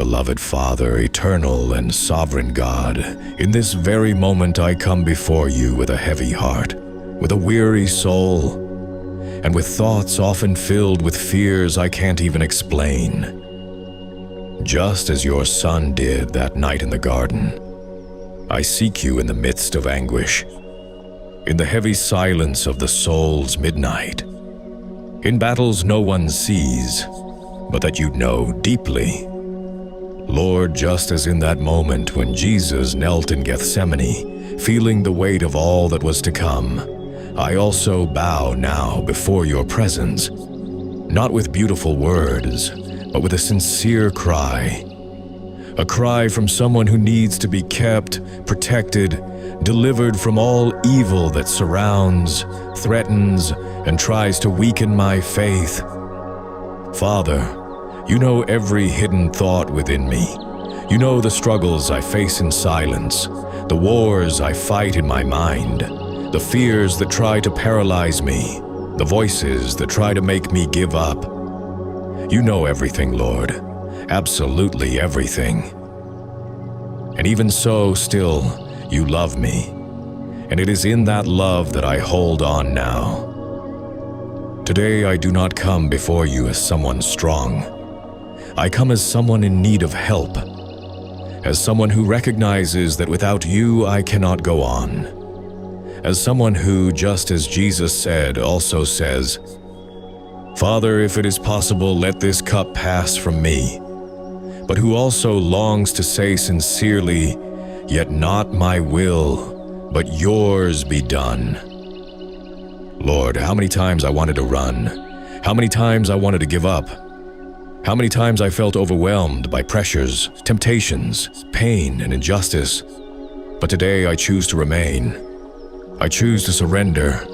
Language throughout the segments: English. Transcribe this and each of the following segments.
Beloved Father, eternal and sovereign God, in this very moment I come before you with a heavy heart, with a weary soul, and with thoughts often filled with fears I can't even explain. Just as your Son did that night in the garden, I seek you in the midst of anguish, in the heavy silence of the soul's midnight, in battles no one sees, but that you know deeply. Lord, just as in that moment when Jesus knelt in Gethsemane, feeling the weight of all that was to come, I also bow now before your presence, not with beautiful words, but with a sincere cry. A cry from someone who needs to be kept, protected, delivered from all evil that surrounds, threatens, and tries to weaken my faith. Father, you know every hidden thought within me. You know the struggles I face in silence, the wars I fight in my mind, the fears that try to paralyze me, the voices that try to make me give up. You know everything, Lord, absolutely everything. And even so, still, you love me, and it is in that love that I hold on now. Today I do not come before you as someone strong. I come as someone in need of help, as someone who recognizes that without you I cannot go on, as someone who, just as Jesus said, also says, Father, if it is possible, let this cup pass from me, but who also longs to say sincerely, yet not my will, but yours be done. Lord, how many times I wanted to run, how many times I wanted to give up, how many times I felt overwhelmed by pressures, temptations, pain, and injustice. But today I choose to remain. I choose to surrender.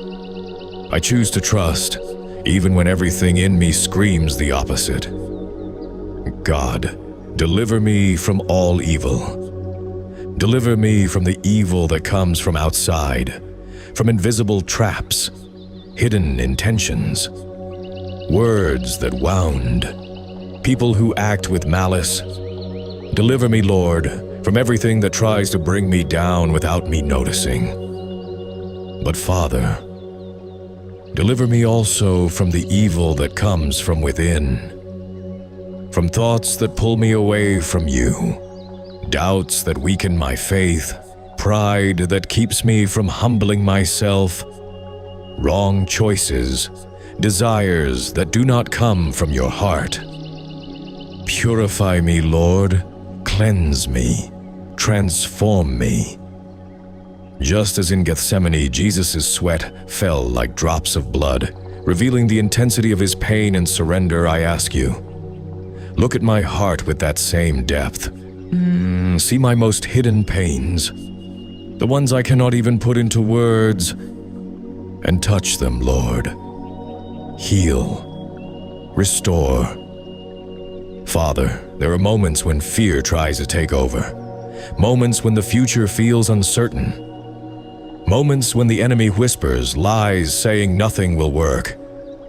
I choose to trust, even when everything in me screams the opposite. God, deliver me from all evil. Deliver me from the evil that comes from outside, from invisible traps, hidden intentions, words that wound, people who act with malice. Deliver me, Lord, from everything that tries to bring me down without me noticing. But Father, deliver me also from the evil that comes from within, from thoughts that pull me away from you, doubts that weaken my faith, pride that keeps me from humbling myself, wrong choices, desires that do not come from your heart. Purify me, Lord, cleanse me, transform me. Just as in Gethsemane, Jesus' sweat fell like drops of blood, revealing the intensity of his pain and surrender, I ask you, look at my heart with that same depth. See my most hidden pains, the ones I cannot even put into words, and touch them, Lord. Heal, restore. Father, there are moments when fear tries to take over, moments when the future feels uncertain, moments when the enemy whispers lies saying nothing will work,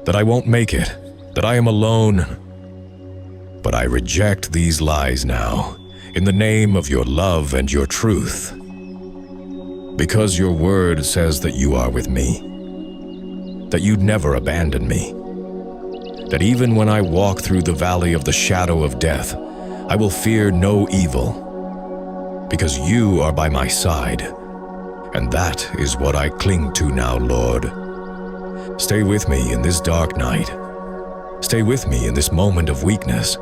that I won't make it, that I am alone. But I reject these lies now, in the name of your love and your truth, because your word says that you are with me, that you'd never abandon me, that even when I walk through the valley of the shadow of death, I will fear no evil, because you are by my side, and that is what I cling to now, Lord. Stay with me in this dark night. Stay with me in this moment of weakness.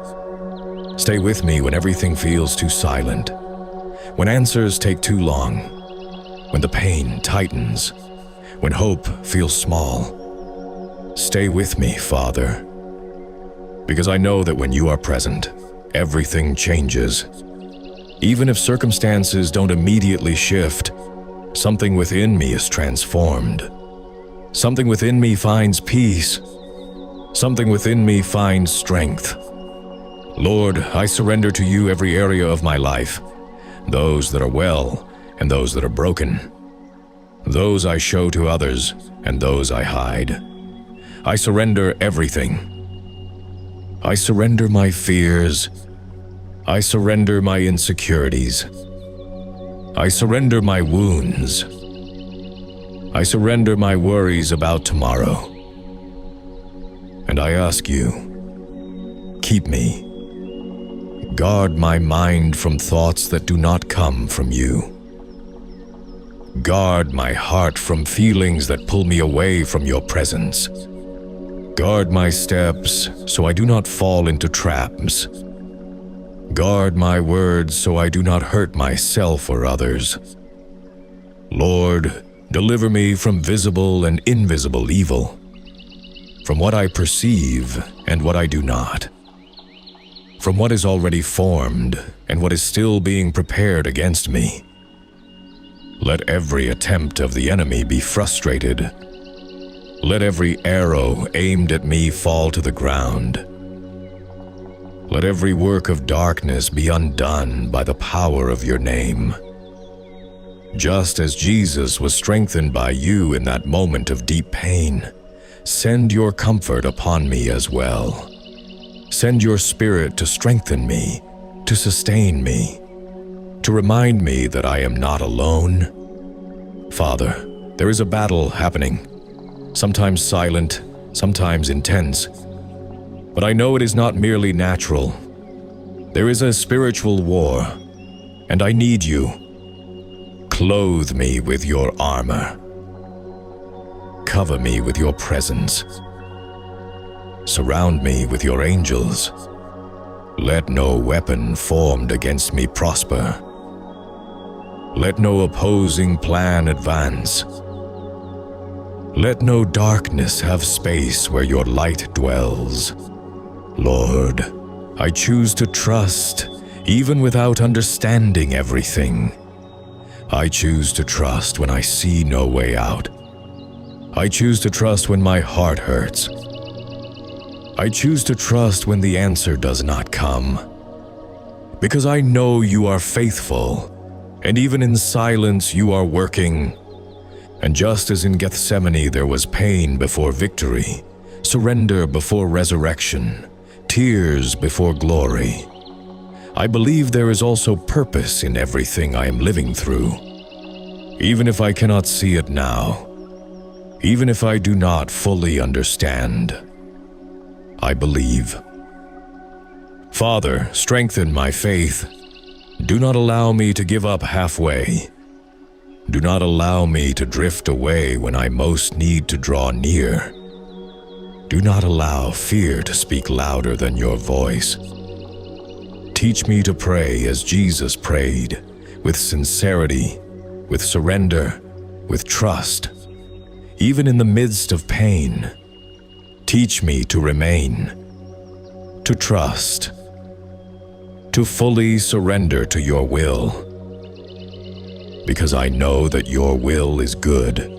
Stay with me when everything feels too silent, when answers take too long, when the pain tightens, when hope feels small. Stay with me, Father, because I know that when you are present, everything changes. Even if circumstances don't immediately shift, something within me is transformed. Something within me finds peace. Something within me finds strength. Lord, I surrender to you every area of my life, those that are well and those that are broken, those I show to others and those I hide. I surrender everything. I surrender my fears, I surrender my insecurities. I surrender my wounds. I surrender my worries about tomorrow. And I ask you, keep me. Guard my mind from thoughts that do not come from you. Guard my heart from feelings that pull me away from your presence. Guard my steps so I do not fall into traps. Guard my words so I do not hurt myself or others. Lord, deliver me from visible and invisible evil, from what I perceive and what I do not, from what is already formed and what is still being prepared against me. Let every attempt of the enemy be frustrated. Let every arrow aimed at me fall to the ground. Let every work of darkness be undone by the power of your name. Just as Jesus was strengthened by you in that moment of deep pain, send your comfort upon me as well. Send your Spirit to strengthen me, to sustain me, to remind me that I am not alone. Father, there is a battle happening, sometimes silent, sometimes intense. But I know it is not merely natural. There is a spiritual war, and I need you. Clothe me with your armor. Cover me with your presence. Surround me with your angels. Let no weapon formed against me prosper. Let no opposing plan advance. Let no darkness have space where your light dwells. Lord, I choose to trust even without understanding everything. I choose to trust when I see no way out. I choose to trust when my heart hurts. I choose to trust when the answer does not come. Because I know you are faithful, and even in silence you are working. And just as in Gethsemane there was pain before victory, surrender before resurrection, tears before glory, I believe there is also purpose in everything I am living through. Even if I cannot see it now, even if I do not fully understand, I believe. Father, strengthen my faith. Do not allow me to give up halfway. Do not allow me to drift away when I most need to draw near. Do not allow fear to speak louder than your voice. Teach me to pray as Jesus prayed, with sincerity, with surrender, with trust, even in the midst of pain. Teach me to remain, to trust, to fully surrender to your will, because I know that your will is good,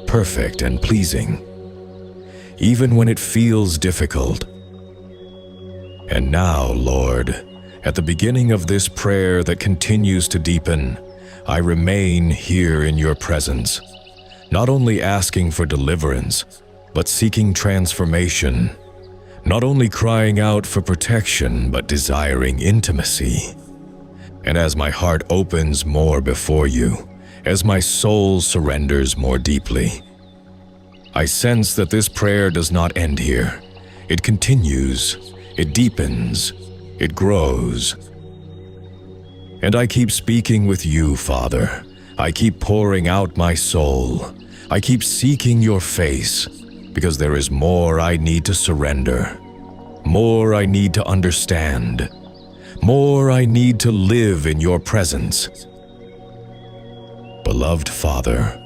perfect, and pleasing, even when it feels difficult. And now, Lord, at the beginning of this prayer that continues to deepen, I remain here in your presence, not only asking for deliverance, but seeking transformation, not only crying out for protection, but desiring intimacy. And as my heart opens more before you, as my soul surrenders more deeply, I sense that this prayer does not end here. It continues, it deepens, it grows. And I keep speaking with you, Father. I keep pouring out my soul. I keep seeking your face, because there is more I need to surrender, more I need to understand, more I need to live in your presence. Beloved Father,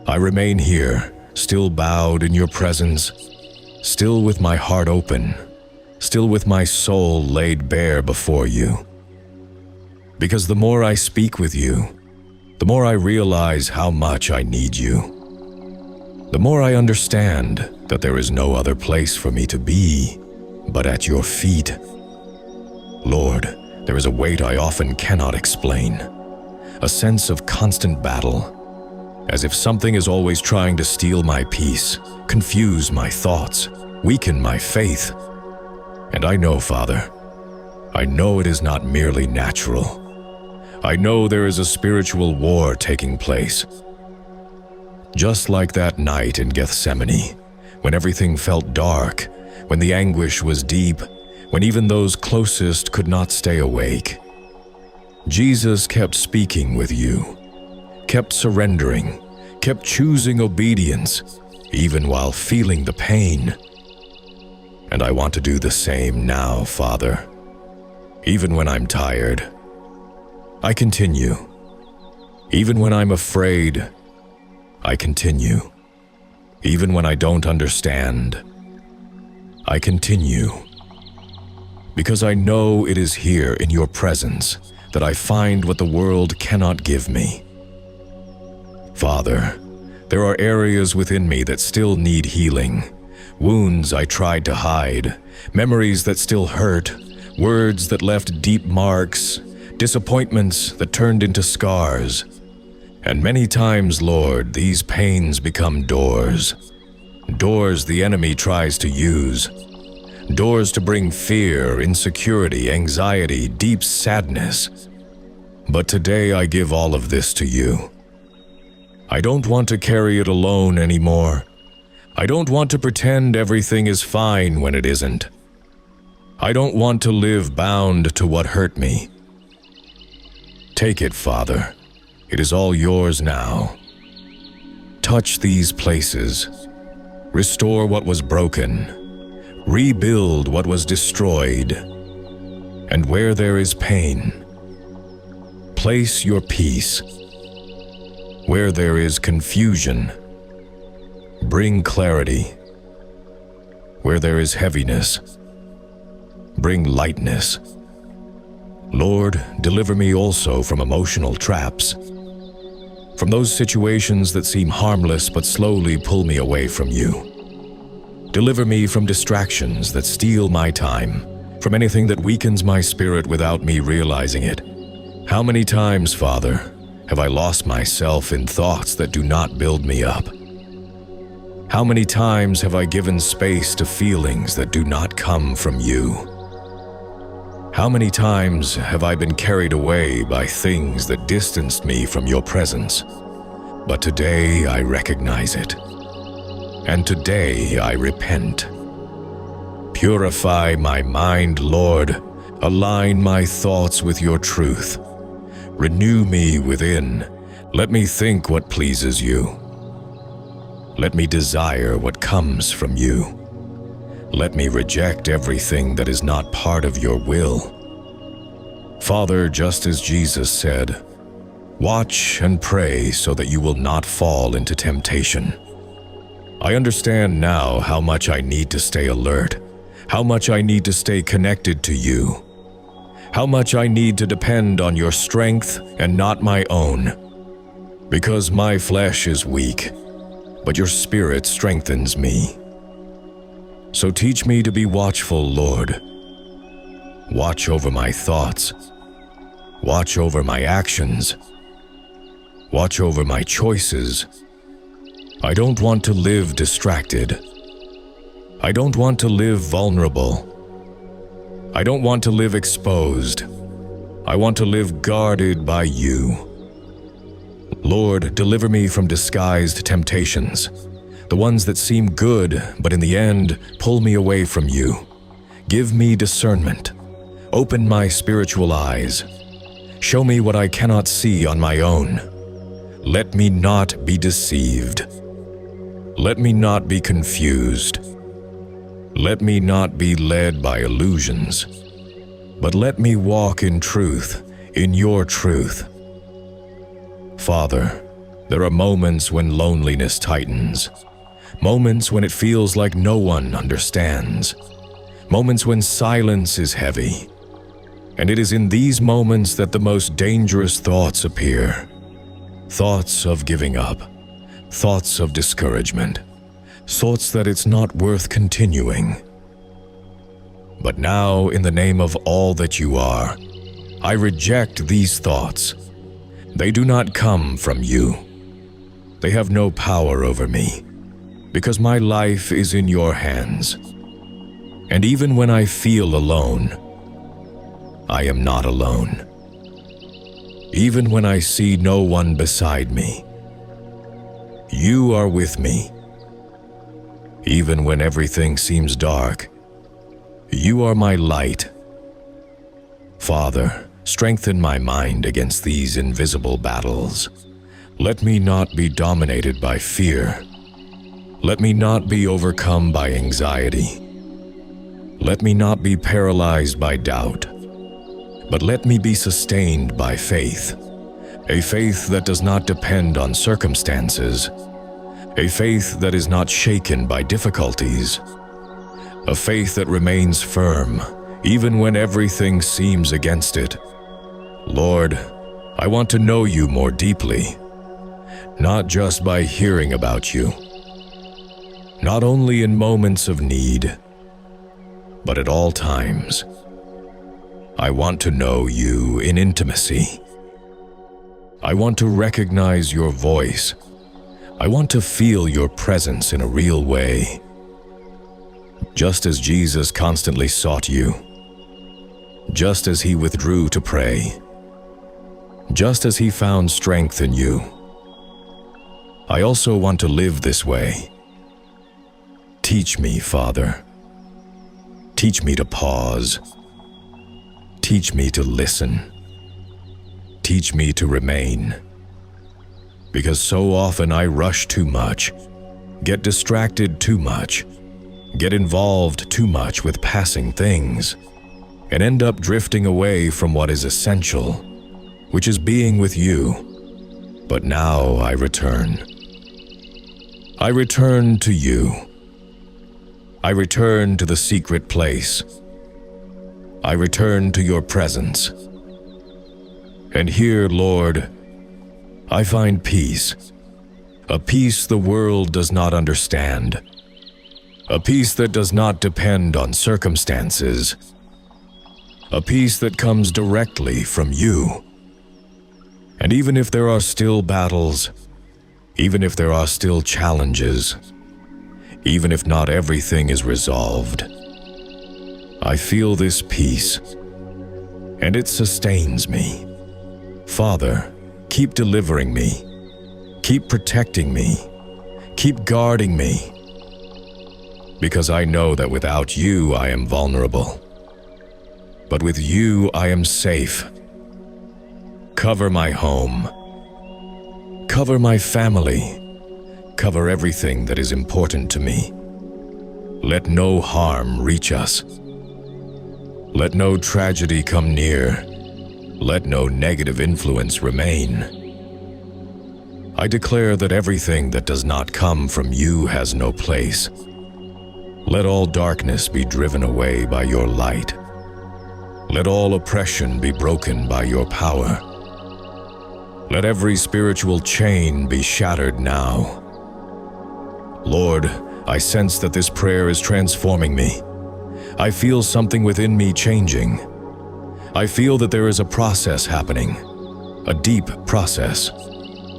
I remain here, still bowed in your presence, still with my heart open, still with my soul laid bare before you. Because the more I speak with you, the more I realize how much I need you. The more I understand that there is no other place for me to be but at your feet. Lord, there is a weight I often cannot explain, a sense of constant battle, as if something is always trying to steal my peace, confuse my thoughts, weaken my faith. And I know, Father, I know it is not merely natural. I know there is a spiritual war taking place. Just like that night in Gethsemane, when everything felt dark, when the anguish was deep, when even those closest could not stay awake. Jesus kept speaking with you, kept surrendering, kept choosing obedience, even while feeling the pain. And I want to do the same now, Father. Even when I'm tired, I continue. Even when I'm afraid, I continue. Even when I don't understand, I continue. Because I know it is here in your presence that I find what the world cannot give me. Father, there are areas within me that still need healing, wounds I tried to hide, memories that still hurt, words that left deep marks, disappointments that turned into scars. And many times, Lord, these pains become doors. Doors the enemy tries to use. Doors to bring fear, insecurity, anxiety, deep sadness. But today I give all of this to you. I don't want to carry it alone anymore. I don't want to pretend everything is fine when it isn't. I don't want to live bound to what hurt me. Take it, Father. It is all yours now. Touch these places. Restore what was broken. Rebuild what was destroyed. And where there is pain, place your peace. Where there is confusion, bring clarity. Where there is heaviness, bring lightness. Lord, deliver me also from emotional traps, from those situations that seem harmless but slowly pull me away from you. Deliver me from distractions that steal my time, from anything that weakens my spirit without me realizing it. How many times, Father, have I lost myself in thoughts that do not build me up? How many times have I given space to feelings that do not come from you? How many times have I been carried away by things that distanced me from your presence? But today I recognize it. And today I repent. Purify my mind, Lord. Align my thoughts with your truth. Renew me within. Let me think what pleases you. Let me desire what comes from you. Let me reject everything that is not part of your will. Father, just as Jesus said, watch and pray so that you will not fall into temptation. I understand now how much I need to stay alert, how much I need to stay connected to you, how much I need to depend on your strength and not my own. Because my flesh is weak, but your Spirit strengthens me. So teach me to be watchful, Lord. Watch over my thoughts. Watch over my actions. Watch over my choices. I don't want to live distracted. I don't want to live vulnerable. I don't want to live exposed. I want to live guarded by you. Lord, deliver me from disguised temptations, the ones that seem good, but in the end, pull me away from you. Give me discernment. Open my spiritual eyes. Show me what I cannot see on my own. Let me not be deceived. Let me not be confused. Let me not be led by illusions, but let me walk in truth, in your truth. Father, there are moments when loneliness tightens, moments when it feels like no one understands, moments when silence is heavy. And it is in these moments that the most dangerous thoughts appear. Thoughts of giving up, thoughts of discouragement, thoughts that it's not worth continuing. But now, in the name of all that you are, I reject these thoughts. They do not come from you. They have no power over me, because my life is in your hands. And even when I feel alone, I am not alone. Even when I see no one beside me, you are with me. Even when everything seems dark, you are my light. Father, strengthen my mind against these invisible battles. Let me not be dominated by fear. Let me not be overcome by anxiety. Let me not be paralyzed by doubt, but let me be sustained by faith, a faith that does not depend on circumstances, a faith that is not shaken by difficulties, a faith that remains firm even when everything seems against it. Lord, I want to know you more deeply, not just by hearing about you, not only in moments of need, but at all times. I want to know you in intimacy. I want to recognize your voice. I want to feel your presence in a real way. Just as Jesus constantly sought you, just as he withdrew to pray, just as he found strength in you, I also want to live this way. Teach me, Father. Teach me to pause. Teach me to listen. Teach me to remain. Because so often I rush too much, get distracted too much, get involved too much with passing things, and end up drifting away from what is essential, which is being with you. But now I return. I return to you. I return to the secret place. I return to your presence. And here, Lord, I find peace, a peace the world does not understand, a peace that does not depend on circumstances, a peace that comes directly from you. And even if there are still battles, even if there are still challenges, even if not everything is resolved, I feel this peace, and it sustains me. Father, keep delivering me, keep protecting me, keep guarding me, because I know that without you I am vulnerable, but with you I am safe. Cover my home, cover my family, cover everything that is important to me. Let no harm reach us. Let no tragedy come near. Let no negative influence remain. I declare that everything that does not come from you has no place. Let all darkness be driven away by your light. Let all oppression be broken by your power. Let every spiritual chain be shattered now. Lord, I sense that this prayer is transforming me. I feel something within me changing. I feel that there is a process happening, a deep process,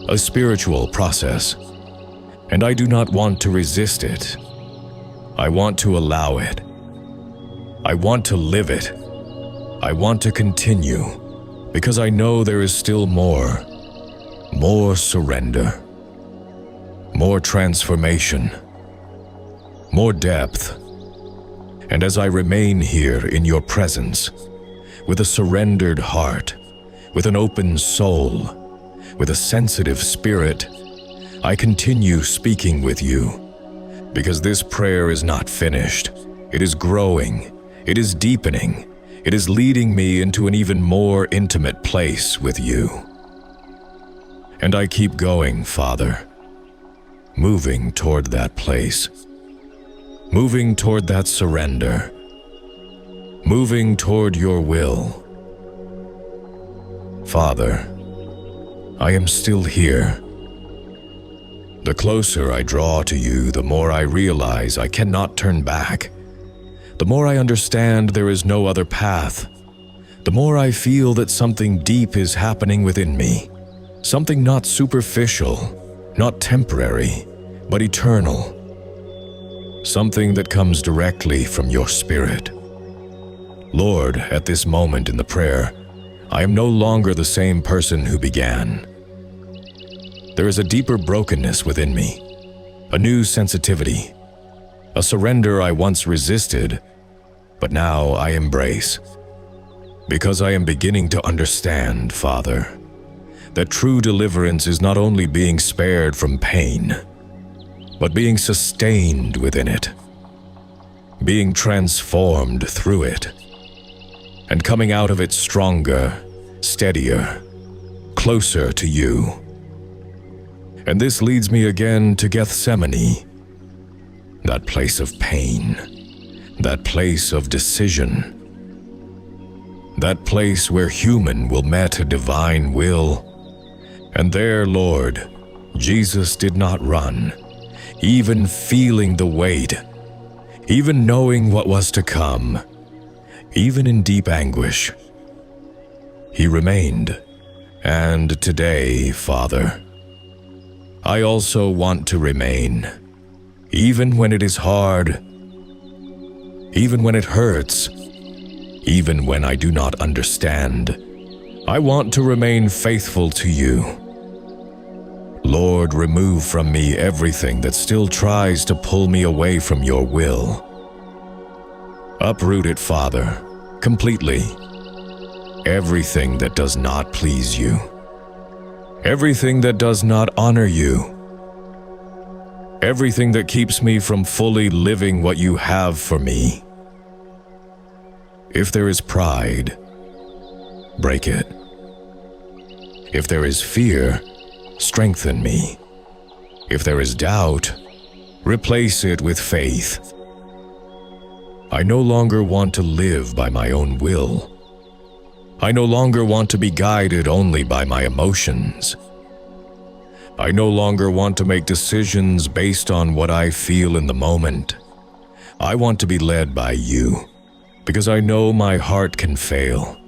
a spiritual process, and I do not want to resist it. I want to allow it. I want to live it. I want to continue, because I know there is still more surrender, more transformation, more depth. And as I remain here in your presence, with a surrendered heart, with an open soul, with a sensitive spirit, I continue speaking with you, because this prayer is not finished. It is growing, it is deepening, it is leading me into an even more intimate place with you. And I keep going, Father, moving toward that place, moving toward that surrender, moving toward your will. Father, I am still here. The closer I draw to you, the more I realize I cannot turn back. The more I understand there is no other path, the more I feel that something deep is happening within me, something not superficial, not temporary, but eternal, something that comes directly from your spirit. Lord, at this moment in the prayer, I am no longer the same person who began. There is a deeper brokenness within me, a new sensitivity, a surrender I once resisted, but now I embrace. Because I am beginning to understand, Father, that true deliverance is not only being spared from pain, but being sustained within it, being transformed through it, and coming out of it stronger, steadier, closer to you. And this leads me again to Gethsemane, that place of pain, that place of decision, that place where human will met a divine will. And there, Lord, Jesus did not run, even feeling the weight, even knowing what was to come, even in deep anguish. He remained. And today, Father, I also want to remain, even when it is hard, even when it hurts, even when I do not understand. I want to remain faithful to you. Lord, remove from me everything that still tries to pull me away from your will. Uproot it, Father, completely. Everything that does not please you. Everything that does not honor you. Everything that keeps me from fully living what you have for me. If there is pride, break it. If there is fear, strengthen me. If there is doubt, replace it with faith. I no longer want to live by my own will. I no longer want to be guided only by my emotions. I no longer want to make decisions based on what I feel in the moment. I want to be led by you, because I know my heart can fail,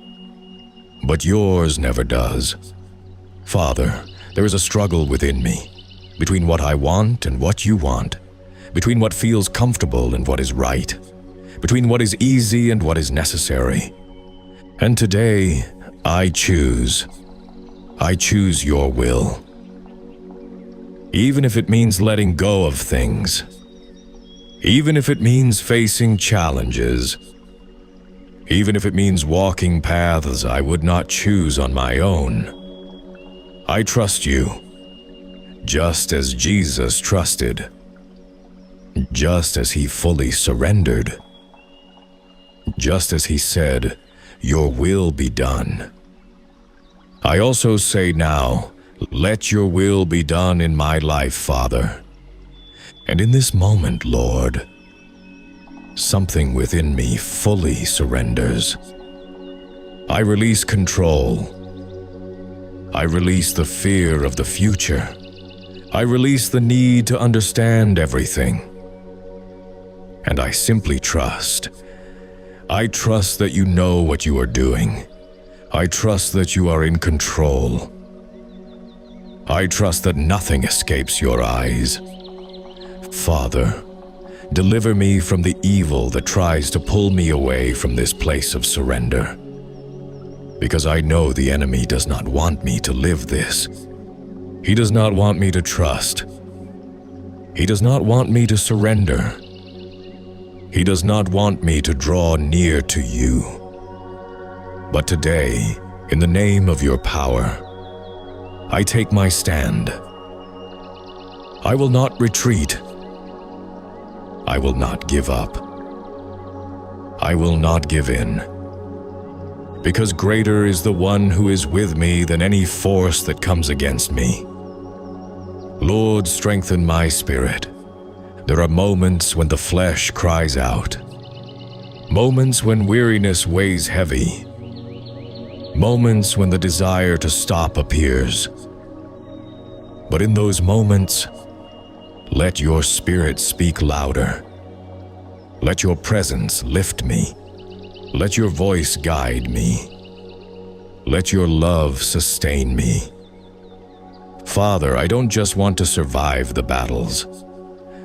but yours never does. Father, there is a struggle within me, between what I want and what you want, between what feels comfortable and what is right, between what is easy and what is necessary. And today, I choose your will. Even if it means letting go of things, even if it means facing challenges, even if it means walking paths I would not choose on my own. I trust you, just as Jesus trusted, just as he fully surrendered, just as he said, "Your will be done." I also say now, let your will be done in my life, Father. And in this moment, Lord, something within me fully surrenders. I release control. I release the fear of the future. I release the need to understand everything. And I simply trust. I trust that you know what you are doing. I trust that you are in control. I trust that nothing escapes your eyes. Father, deliver me from the evil that tries to pull me away from this place of surrender. Because I know the enemy does not want me to live this. He does not want me to trust. He does not want me to surrender. He does not want me to draw near to you. But today, in the name of your power, I take my stand. I will not retreat. I will not give up. I will not give in. Because greater is the one who is with me than any force that comes against me. Lord, strengthen my spirit. There are moments when the flesh cries out. Moments when weariness weighs heavy. Moments when the desire to stop appears. But in those moments, let your spirit speak louder. Let your presence lift me. Let your voice guide me. Let your love sustain me. Father, I don't just want to survive the battles.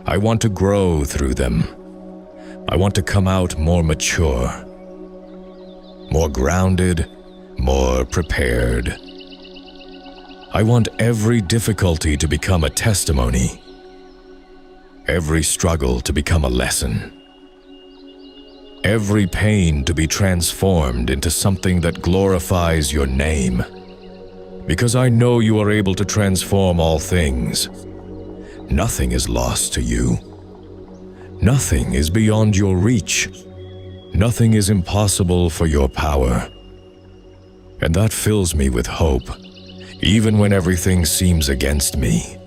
I want to grow through them. I want to come out more mature. more grounded, more prepared. I want every difficulty to become a testimony, every struggle to become a lesson, every pain to be transformed into something that glorifies your name, because I know you are able to transform all things. Nothing is lost to you. Nothing is beyond your reach. Nothing is impossible for your power. And that fills me with hope, even when everything seems against me,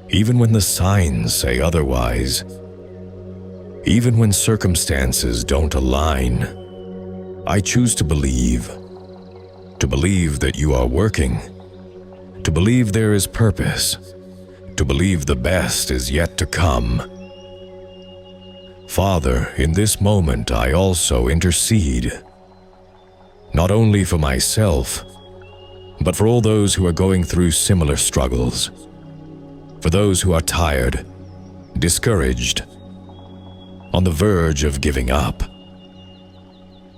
even when the signs say otherwise, even when circumstances don't align. I choose to believe that you are working, to believe there is purpose, to believe the best is yet to come. Father, in this moment I also intercede, not only for myself, but for all those who are going through similar struggles, for those who are tired, discouraged, on the verge of giving up.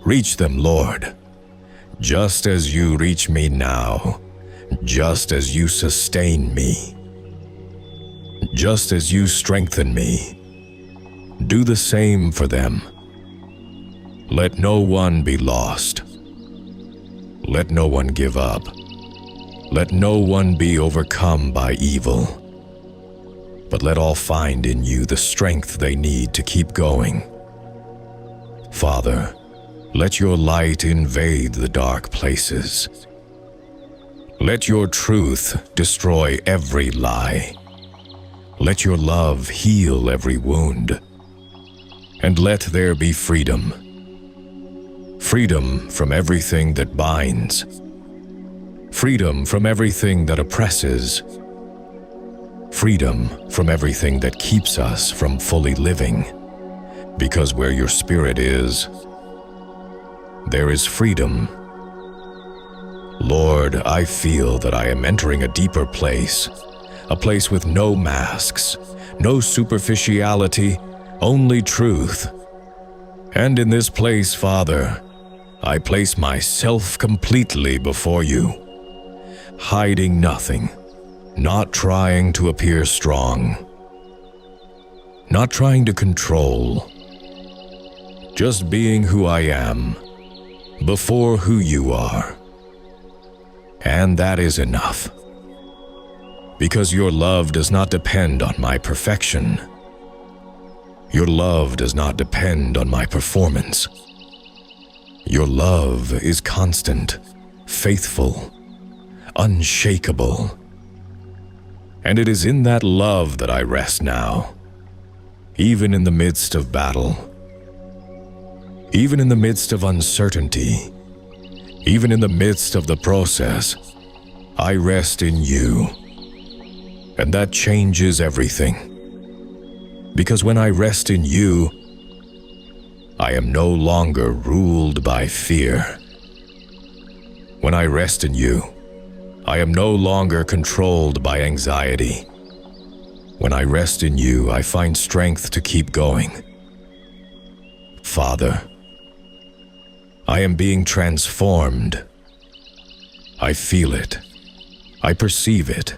Reach them, Lord, just as you reach me now, just as you sustain me, just as you strengthen me. Do the same for them. Let no one be lost. Let no one give up. Let no one be overcome by evil. But let all find in you the strength they need to keep going. Father, let your light invade the dark places. Let your truth destroy every lie. Let your love heal every wound. And let there be freedom. Freedom from everything that binds. Freedom from everything that oppresses. Freedom from everything that keeps us from fully living. Because where your spirit is, there is freedom. Lord, I feel that I am entering a deeper place, a place with no masks, no superficiality, only truth. And in this place, Father, I place myself completely before you, hiding nothing, not trying to appear strong, not trying to control, just being who I am, before who you are. And that is enough, because your love does not depend on my perfection. Your love does not depend on my performance. Your love is constant, faithful, unshakable. And it is in that love that I rest now, even in the midst of battle, even in the midst of uncertainty, even in the midst of the process. I rest in you, and that changes everything. Because when I rest in you, I am no longer ruled by fear. When I rest in you, I am no longer controlled by anxiety. When I rest in you, I find strength to keep going. Father, I am being transformed. I feel it. I perceive it.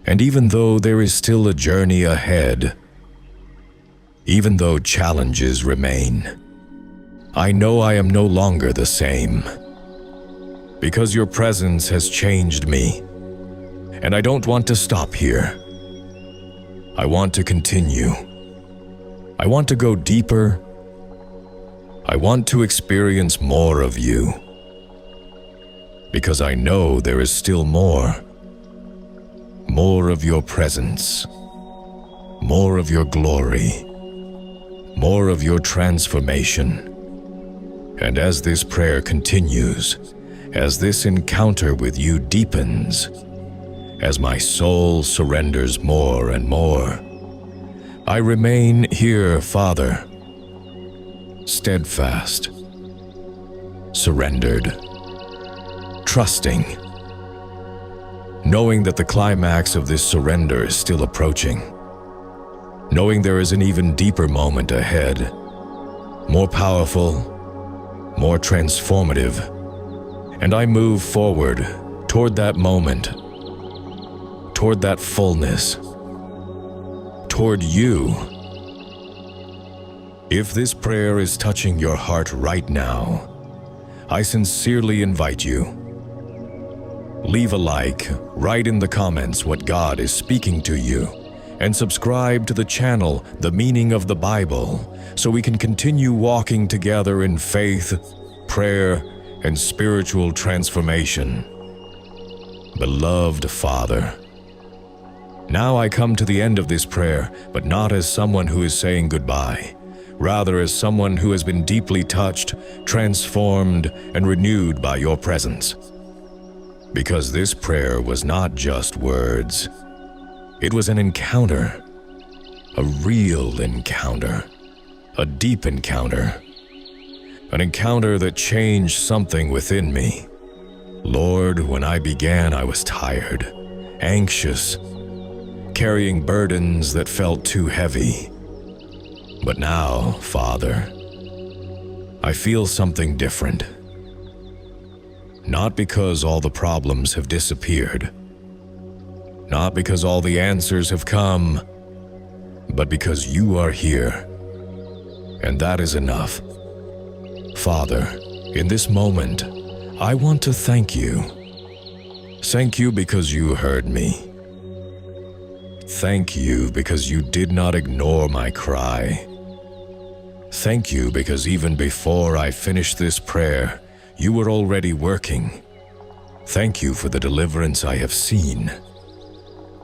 And even though there is still a journey ahead, even though challenges remain, I know I am no longer the same. Because your presence has changed me, and I don't want to stop here. I want to continue. I want to go deeper. I want to experience more of you. Because I know there is still more. More of your presence, more of your glory, more of your transformation. And as this prayer continues, as this encounter with you deepens, as my soul surrenders more and more, I remain here, Father, steadfast, surrendered, trusting, knowing that the climax of this surrender is still approaching, knowing there is an even deeper moment ahead, more powerful, more transformative, and I move forward toward that moment, toward that fullness, toward you. If this prayer is touching your heart right now, I sincerely invite you. Leave a like, write in the comments what God is speaking to you, and subscribe to the channel, The Meaning of the Bible, so we can continue walking together in faith, prayer, and spiritual transformation. Beloved Father, now I come to the end of this prayer, but not as someone who is saying goodbye, rather as someone who has been deeply touched, transformed, and renewed by your presence. Because this prayer was not just words. It was an encounter, a real encounter, a deep encounter, an encounter that changed something within me. Lord, when I began, I was tired, anxious, carrying burdens that felt too heavy. But now, Father, I feel something different. Not because all the problems have disappeared, not because all the answers have come, but because you are here, and that is enough. Father, in this moment, I want to thank you. Thank you because you heard me. Thank you because you did not ignore my cry. Thank you because even before I finished this prayer, you were already working. Thank you for the deliverance I have seen,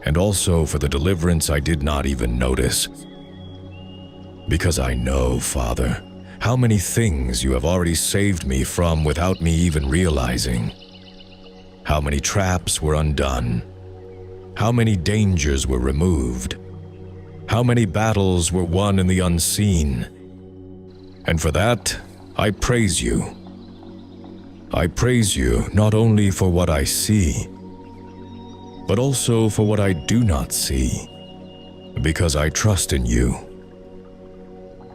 and also for the deliverance I did not even notice. Because I know, Father, how many things you have already saved me from without me even realizing. How many traps were undone. How many dangers were removed. How many battles were won in the unseen. And for that, I praise you. I praise you not only for what I see, but also for what I do not see, because I trust in you.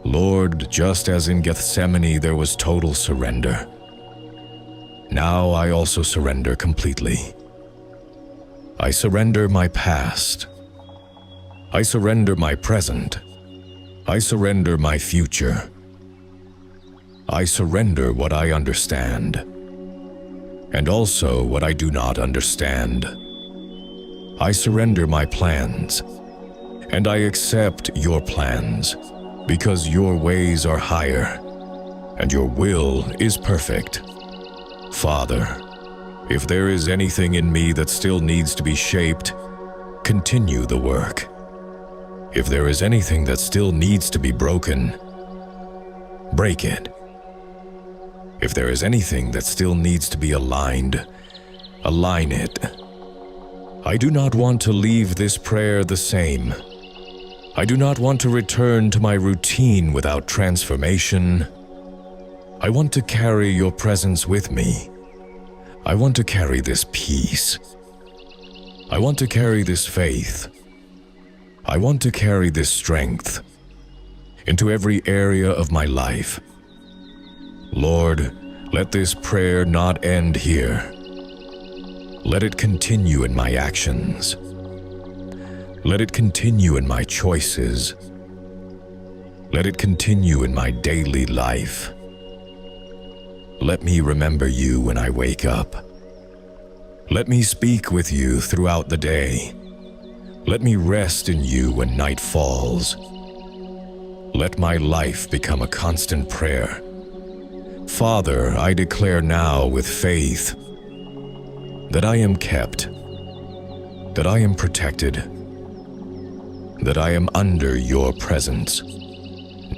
Lord, just as in Gethsemane there was total surrender, now I also surrender completely. I surrender my past. I surrender my present. I surrender my future. I surrender what I understand, and also what I do not understand. I surrender my plans, and I accept your plans, because your ways are higher, and your will is perfect. Father, if there is anything in me that still needs to be shaped, continue the work. If there is anything that still needs to be broken, break it. If there is anything that still needs to be aligned, align it. I do not want to leave this prayer the same. I do not want to return to my routine without transformation. I want to carry your presence with me. I want to carry this peace. I want to carry this faith. I want to carry this strength into every area of my life. Lord, let this prayer not end here. Let it continue in my actions. Let it continue in my choices. Let it continue in my daily life. Let me remember you when I wake up. Let me speak with you throughout the day. Let me rest in you when night falls. Let my life become a constant prayer. Father, I declare now with faith that I am kept, that I am protected, that I am under your presence.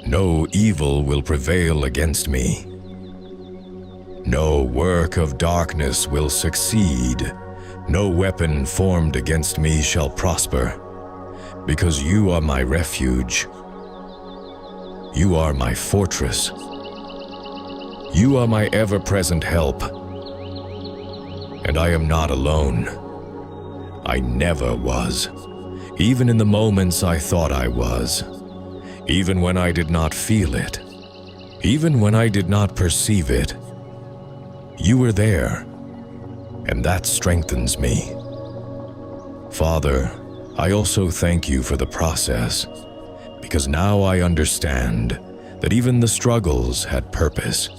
No evil will prevail against me. No work of darkness will succeed. No weapon formed against me shall prosper, because you are my refuge. You are my fortress. You are my ever-present help. And I am not alone. I never was, even in the moments I thought I was, even when I did not feel it. Even when I did not perceive it, you were there, and that strengthens me. Father, I also thank you for the process, because now I understand that even the struggles had purpose.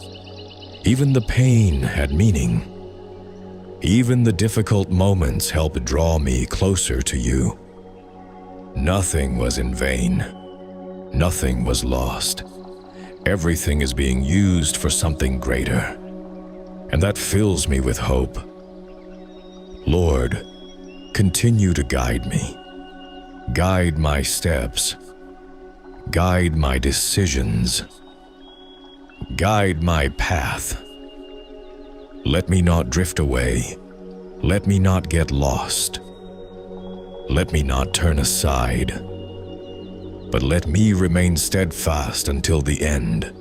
Even the pain had meaning. Even the difficult moments helped draw me closer to you. Nothing was in vain. Nothing was lost. Everything is being used for something greater, and that fills me with hope. Lord, continue to guide me. Guide my steps. Guide my decisions. Guide my path. Let me not drift away. Let me not get lost. Let me not turn aside. But let me remain steadfast until the end,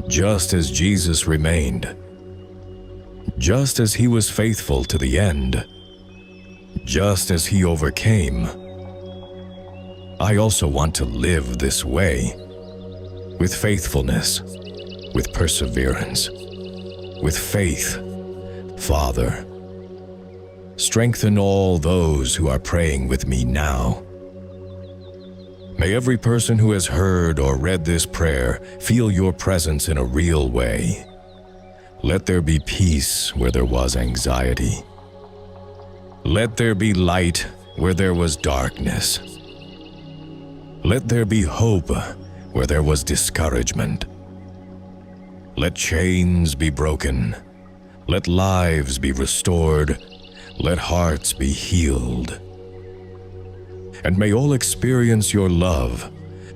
just as Jesus remained. Just as he was faithful to the end. Just as he overcame. I also want to live this way, with faithfulness, with perseverance, with faith. Father, strengthen all those who are praying with me now. May every person who has heard or read this prayer feel your presence in a real way. Let there be peace where there was anxiety. Let there be light where there was darkness. Let there be hope where there was discouragement. Let chains be broken. Let lives be restored. Let hearts be healed. And may all experience your love,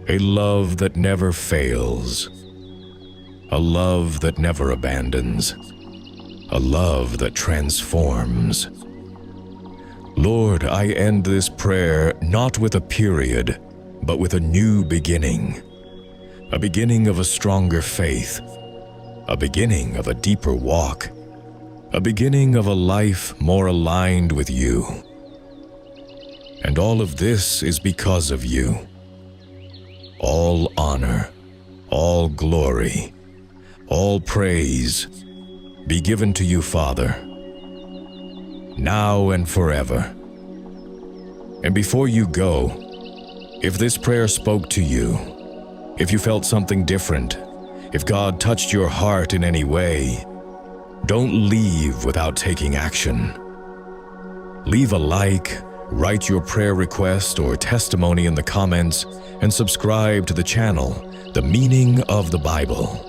a love that never fails, a love that never abandons, a love that transforms. Lord, I end this prayer not with a period, but with a new beginning, a beginning of a stronger faith, a beginning of a deeper walk, a beginning of a life more aligned with you. And all of this is because of you. All honor, all glory, all praise be given to you, Father, now and forever. And before you go, if this prayer spoke to you, if you felt something different, if God touched your heart in any way, don't leave without taking action. Leave a like, write your prayer request or testimony in the comments, and subscribe to the channel, The Meaning of the Bible.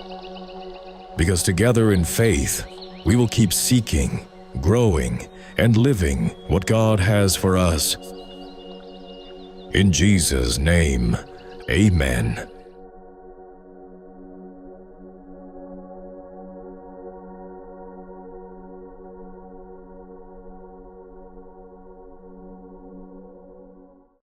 Because together in faith, we will keep seeking, growing, and living what God has for us. In Jesus' name, amen.